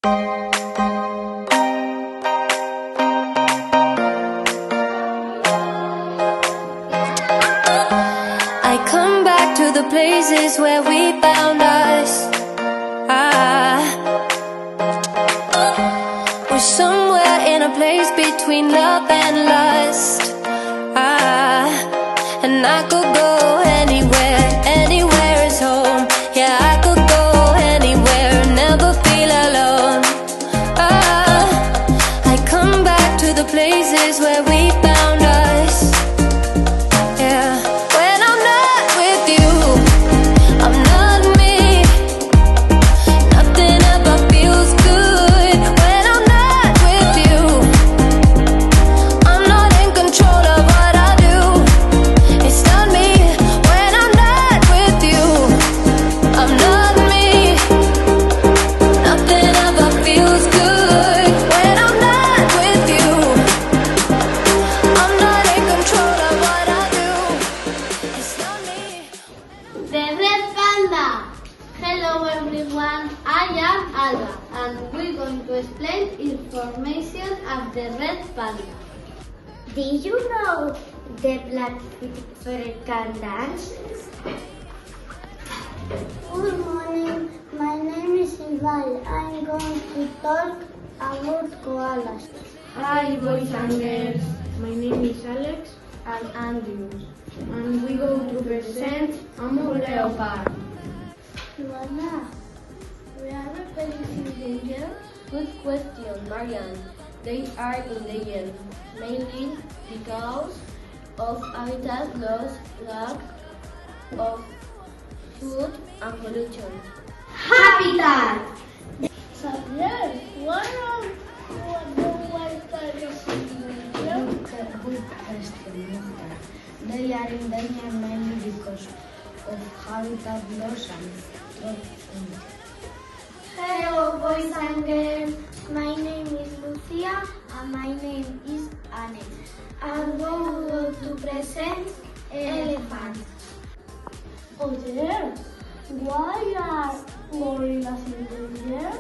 I come back to the places where we found us. We're somewhere in a place between love and lust. And I could go anywhere, anywhere is home. Yeah, I could go anywhere, never feel alone. I come back to the places where we found us. Yeah, when I'm not with you, I'm not me. Nothing ever feels good when I'm not with you. I'm not in control of what I do. It's not me when I'm not with you. I'm not me. Nothing ever feels good when I'm not with you. I'm not in control of what I do. It's not me. The Red Panda! Hello everyone, I am Alba and we're going to explain information of the Red Panda. Did you know the Blackfeet can dance? Good morning, my name is Ival. I'm going to talk about koalas. Hi boys and girls, my name is Alex and Andrew, and we go to present Amor Leopard. Luana, we are repelling in danger? Good question, Marian. They are in danger, mainly because of habitat loss, lack of food and pollution. Habitat! So yes, what are the wildfires in danger? Good question, Mukhtar. They are in danger mainly because of habitat loss and threat. Hello boys and girls, my name is Lucia and my name is Anne. And we will to present elephants. Oh dear, why are gorillas in danger?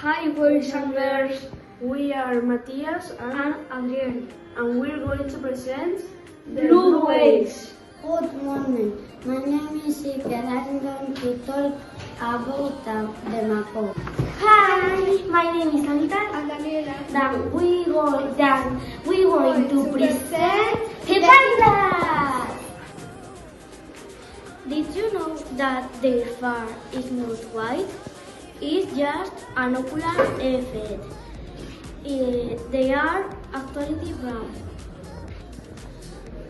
Hi boys and girls, we are Matthias and Adrian, and we're going to present Blue Whales. Good morning, my name is Ike and I'm going to talk about the macaw. Hi, my name is Anita and Daniela. Then we going to present the pandas. Did you know that their fur is not white? It's just an ocular effect. They are actually brown.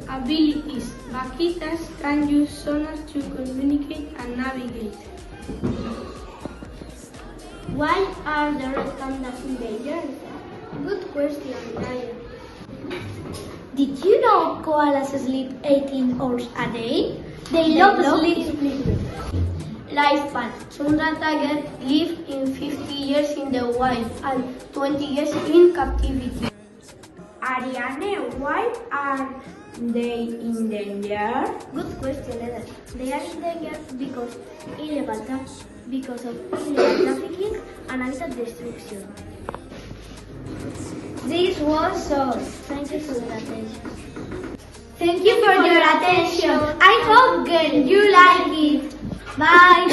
Abilities. Vaquitas can use sonar to communicate and navigate. Why are the red pandas in danger? Good question, Ryan. Did you know koalas sleep 18 hours a day? They love sleep. Lifespan. Some tigers live in 50 years in the wild and 20 years in captivity. Ariane, why are they in danger? Good question, Eder. They are in danger because of illegal trafficking and habitat destruction. This was all. Thank you for your attention. Thank you for your attention. I hope you like it. Bye.